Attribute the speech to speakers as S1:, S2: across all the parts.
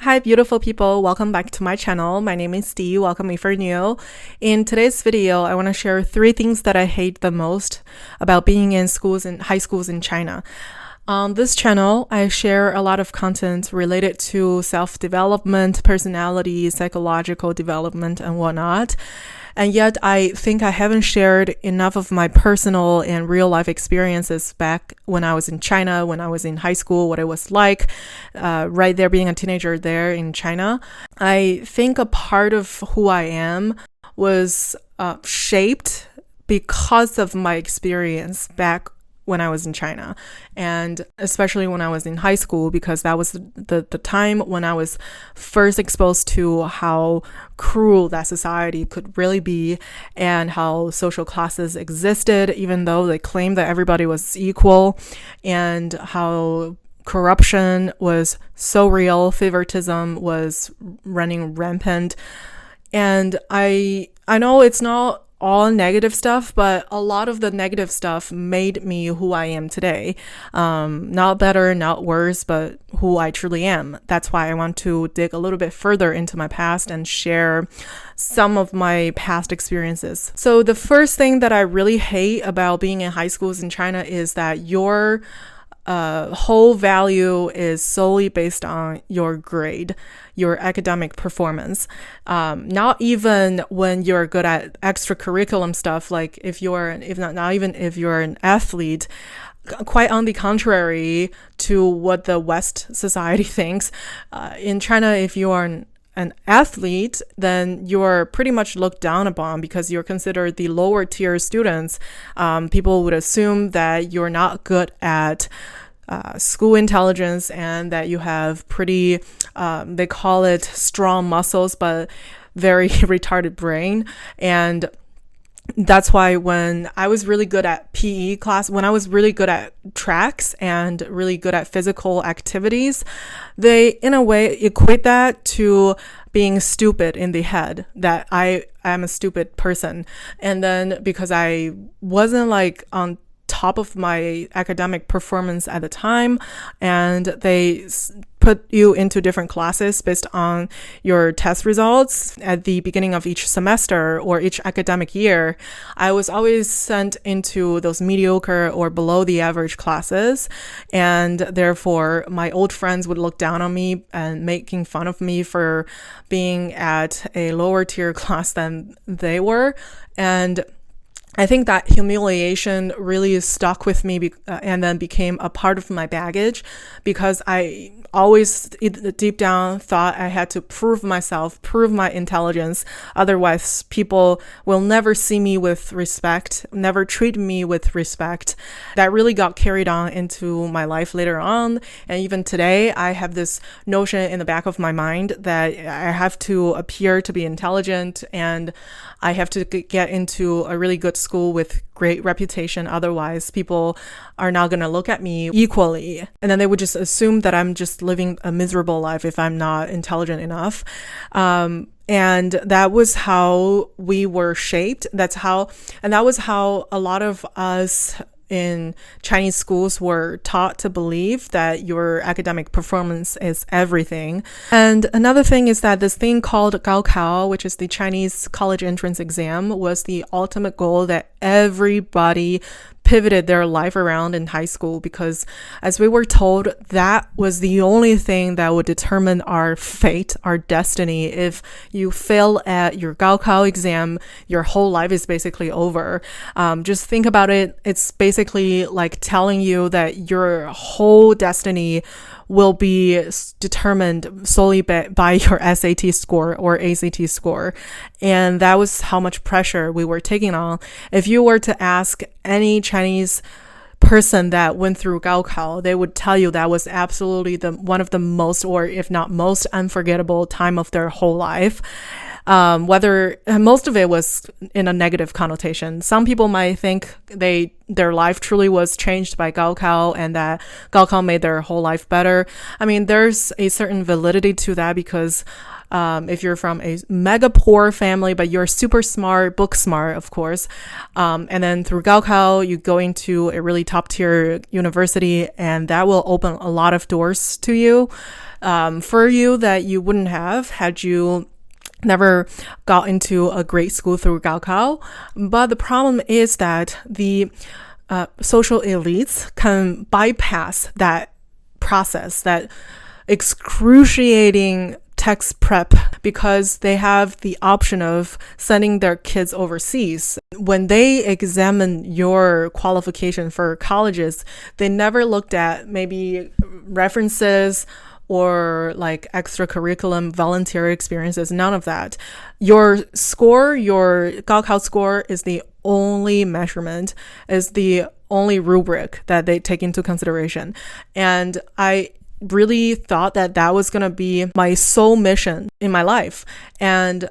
S1: Hi, beautiful people. Welcome back to my channel. My name is Steve. Welcome if you're new. In today's video, I want to share 3 things that I hate the most about being in schools and high schools in China. On this channel, I share a lot of content related to self-development, personality, psychological development, and whatnot. And yet, I think I haven't shared enough of my personal and real-life experiences back when I was in China, when I was in high school, what it was like, right there being a teenager there in China. I think a part of who I am was shaped because of my experience back when I was in China, and especially when I was in high school, because that was the time when I was first exposed to how cruel that society could really be and how social classes existed, even though they claimed that everybody was equal, and how corruption was so real, favoritism was running rampant. And I know it's not all negative stuff, but a lot of the negative stuff made me who I am today. Not better, not worse, but who I truly am. That's why I want to dig a little bit further into my past and share some of my past experiences. So the first thing that I really hate about being in high schools in China is that your whole value is solely based on your grade, your academic performance. Not even when you're good at extracurriculum stuff, like if you're an athlete. Quite on the contrary to what the West society thinks. In China, if you are an athlete, then you're pretty much looked down upon because you're considered the lower tier students. People would assume that you're not good at school intelligence and that you have pretty, they call it strong muscles, but very retarded brain. And that's why when I was really good at PE class, when I was really good at tracks and really good at physical activities, they in a way equate that to being stupid in the head, that I am a stupid person. And then because I wasn't like on top of my academic performance at the time, and they put you into different classes based on your test results at the beginning of each semester or each academic year, I was always sent into those mediocre or below the average classes, and therefore my old friends would look down on me and making fun of me for being at a lower tier class than they were. And I think that humiliation really stuck with me and then became a part of my baggage, because I always deep down thought I had to prove myself, prove my intelligence. Otherwise, people will never see me with respect, never treat me with respect. That really got carried on into my life later on. And even today, I have this notion in the back of my mind that I have to appear to be intelligent and I have to get into a really good school with great reputation. Otherwise, people are not going to look at me equally. And then they would just assume that I'm just living a miserable life if I'm not intelligent enough. And that was how we were shaped. That was how a lot of us in Chinese schools were taught to believe that your academic performance is everything. And another thing is that this thing called Gaokao, which is the Chinese college entrance exam, was the ultimate goal that everybody pivoted their life around in high school, because as we were told, that was the only thing that would determine our fate, our destiny. If you fail at your Gaokao exam, your whole life is basically over. Just think about it. It's basically like telling you that your whole destiny will be determined solely by your SAT score or ACT score. And that was how much pressure we were taking on. If you were to ask any Chinese person that went through Gaokao, they would tell you that was absolutely one of the most, or if not most, unforgettable time of their whole life. Whether most of it was in a negative connotation. Some people might think their life truly was changed by Gaokao and that Gaokao made their whole life better. I mean, there's a certain validity to that, because if you're from a mega poor family, but you're super smart, book smart, of course, and then through Gaokao, you go into a really top tier university, and that will open a lot of doors to you. for you that you wouldn't have had you never got into a great school through Gaokao. But the problem is that the social elites can bypass that process, that excruciating text prep, because they have the option of sending their kids overseas. When they examine your qualification for colleges, they never looked at maybe references or like extracurriculum volunteer experiences, none of that. Your score, your Gaokao score is the only measurement, is the only rubric that they take into consideration. And I really thought that that was going to be my sole mission in my life. And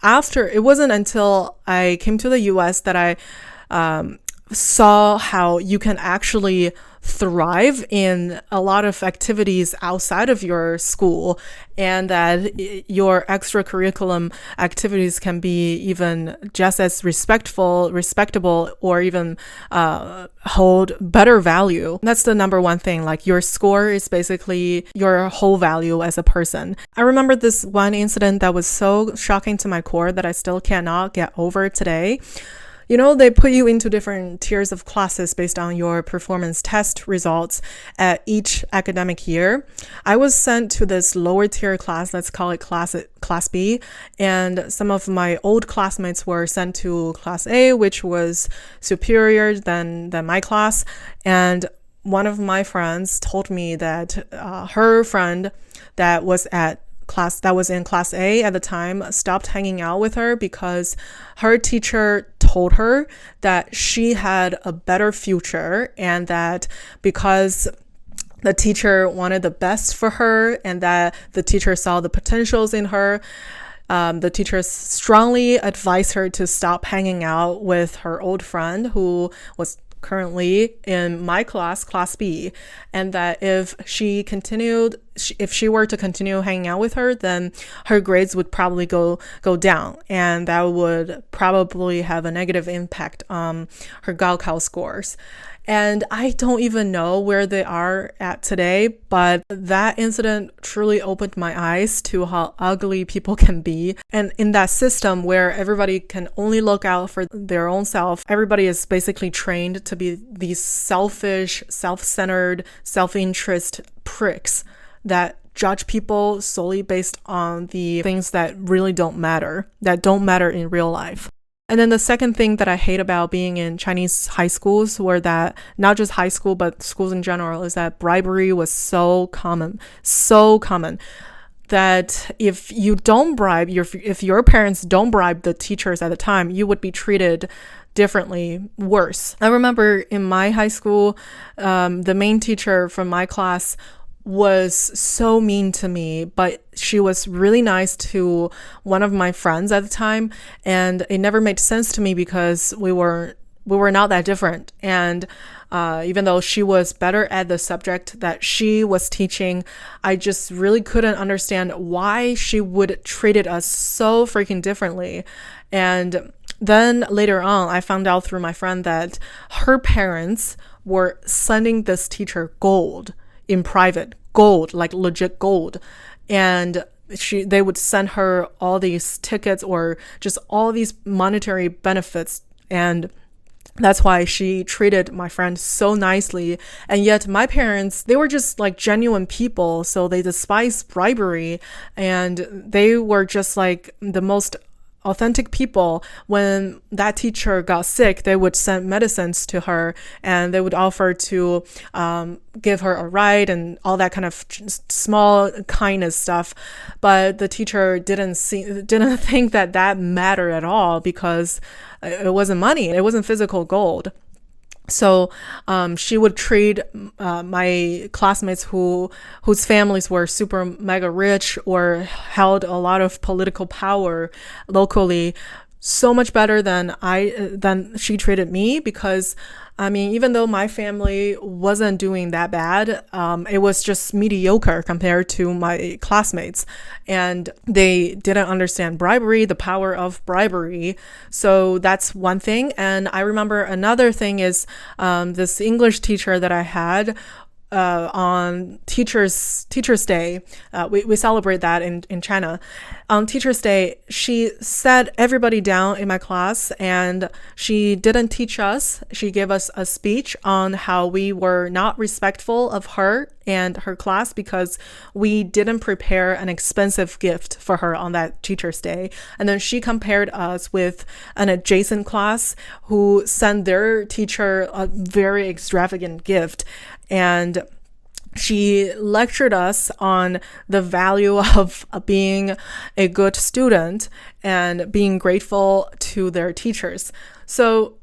S1: it wasn't until I came to the US that I saw how you can actually thrive in a lot of activities outside of your school, and that your extracurriculum activities can be even just as respectable, or even hold better value. That's the number one thing. Like, your score is basically your whole value as a person. I remember this one incident that was so shocking to my core that I still cannot get over today. You know, they put you into different tiers of classes based on your performance test results at each academic year. I was sent to this lower tier class, let's call it class B, and some of my old classmates were sent to class A, which was superior than my class. And one of my friends told me that her friend that was in class A at the time stopped hanging out with her because her teacher told her that she had a better future, and that because the teacher wanted the best for her and that the teacher saw the potentials in her, the teacher strongly advised her to stop hanging out with her old friend who was currently in my class B, and that if she were to continue hanging out with her, then her grades would probably go down, and that would probably have a negative impact on her Gaokao scores. And I don't even know where they are at today, but that incident truly opened my eyes to how ugly people can be. And in that system where everybody can only look out for their own self, everybody is basically trained to be these selfish, self-centered, self-interest pricks that judge people solely based on the things that really don't matter in real life. And then the second thing that I hate about being in Chinese high schools, were that not just high school, but schools in general, is that bribery was so common, that if you don't bribe, if your parents don't bribe the teachers at the time, you would be treated differently, worse. I remember in my high school, the main teacher from my class was so mean to me, but she was really nice to one of my friends at the time, and it never made sense to me because we were not that different. And even though she was better at the subject that she was teaching, I just really couldn't understand why she would treated us so freaking differently. And then later on, I found out through my friend that her parents were sending this teacher gold in private, gold, like legit gold. And they would send her all these tickets or just all these monetary benefits. And that's why she treated my friend so nicely. And yet my parents, they were just like genuine people. So they despised bribery, and they were just like the most authentic people. When that teacher got sick, they would send medicines to her, and they would offer to give her a ride and all that kind of small kindness stuff. But the teacher didn't think that mattered at all, because it wasn't money, it wasn't physical gold. So she would treat my classmates whose families were super mega rich or held a lot of political power locally so much better than she treated me, because I mean, even though my family wasn't doing that bad, it was just mediocre compared to my classmates, and they didn't understand bribery, the power of bribery. So that's one thing. And I remember another thing is this English teacher that I had on Teachers Day. We celebrate that in China. On Teachers Day, she sat everybody down in my class and she didn't teach us. She gave us a speech on how we were not respectful of her and her class because we didn't prepare an expensive gift for her on that Teachers Day. And then she compared us with an adjacent class who sent their teacher a very extravagant gift. And she lectured us on the value of being a good student and being grateful to their teachers. So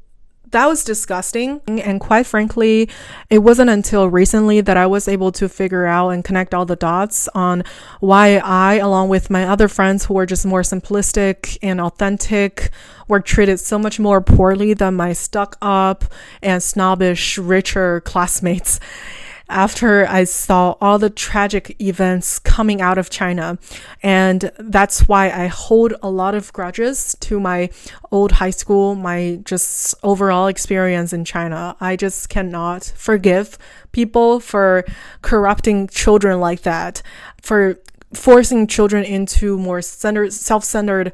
S1: that was disgusting. And quite frankly, it wasn't until recently that I was able to figure out and connect all the dots on why I, along with my other friends who were just more simplistic and authentic, were treated so much more poorly than my stuck up and snobbish, richer classmates. After I saw all the tragic events coming out of China. And that's why I hold a lot of grudges to my old high school, my just overall experience in China. I just cannot forgive people for corrupting children like that, for forcing children into more self-centered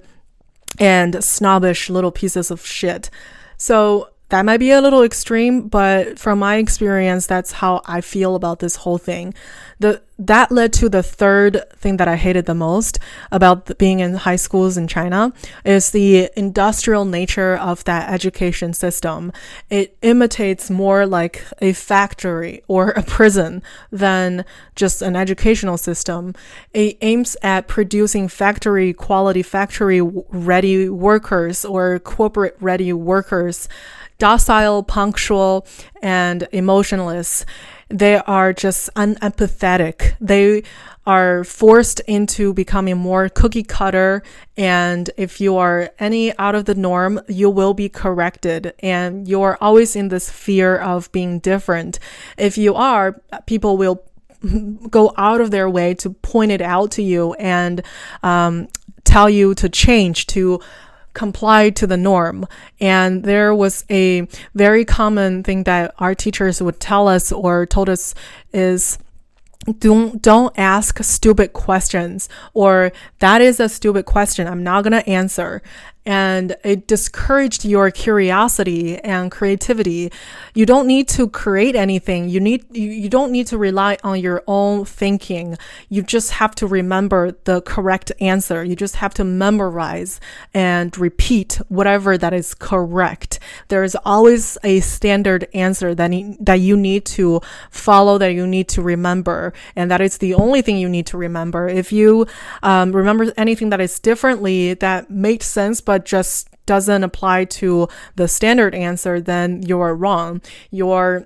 S1: and snobbish little pieces of shit. So that might be a little extreme, but from my experience, that's how I feel about this whole thing. That led to the third thing that I hated the most about being in high schools in China is the industrial nature of that education system. It imitates more like a factory or a prison than just an educational system. It aims at producing factory quality, factory ready workers or corporate ready workers, docile, punctual, and emotionless. They are just unempathetic. They are forced into becoming more cookie cutter. And if you are any out of the norm, you will be corrected. And you're always in this fear of being different. If you are, people will go out of their way to point it out to you and tell you to change, to comply to the norm. And there was a very common thing that our teachers would tell us or told us is don't ask stupid questions, or that is a stupid question, I'm not going to answer. And it discouraged your curiosity and creativity. You don't need to create anything. You don't need to rely on your own thinking. You just have to remember the correct answer. You just have to memorize and repeat whatever that is correct. There is always a standard answer that you need to follow, that you need to remember. And that is the only thing you need to remember. If you remember anything that is differently, that makes sense, but just doesn't apply to the standard answer, then you're wrong. You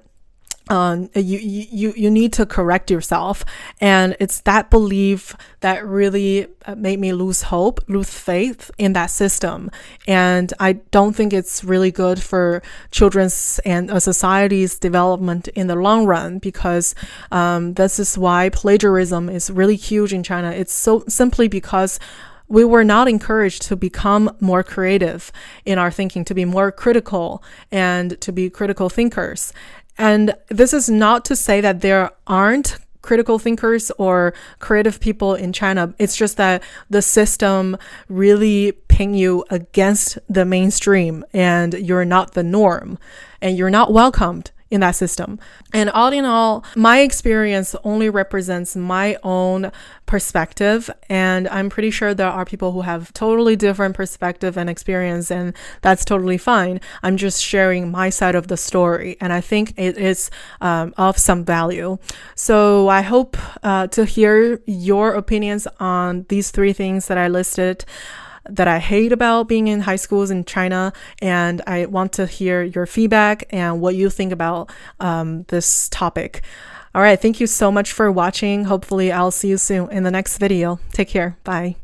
S1: need to correct yourself. And it's that belief that really made me lose hope, lose faith in that system. And I don't think it's really good for children's and a society's development in the long run, because this is why plagiarism is really huge in China. It's so simply because we were not encouraged to become more creative in our thinking, to be more critical and to be critical thinkers. And this is not to say that there aren't critical thinkers or creative people in China. It's just that the system really pin you against the mainstream and you're not the norm and you're not welcomed in that system. And all in all, my experience only represents my own perspective, and I'm pretty sure there are people who have totally different perspective and experience, and that's totally fine. I'm just sharing my side of the story, and I think it is of some value. So I hope to hear your opinions on these three things that I listed that I hate about being in high schools in China, and I want to hear your feedback and what you think about this topic. All right, thank you so much for watching. Hopefully I'll see you soon in the next video. Take care. Bye.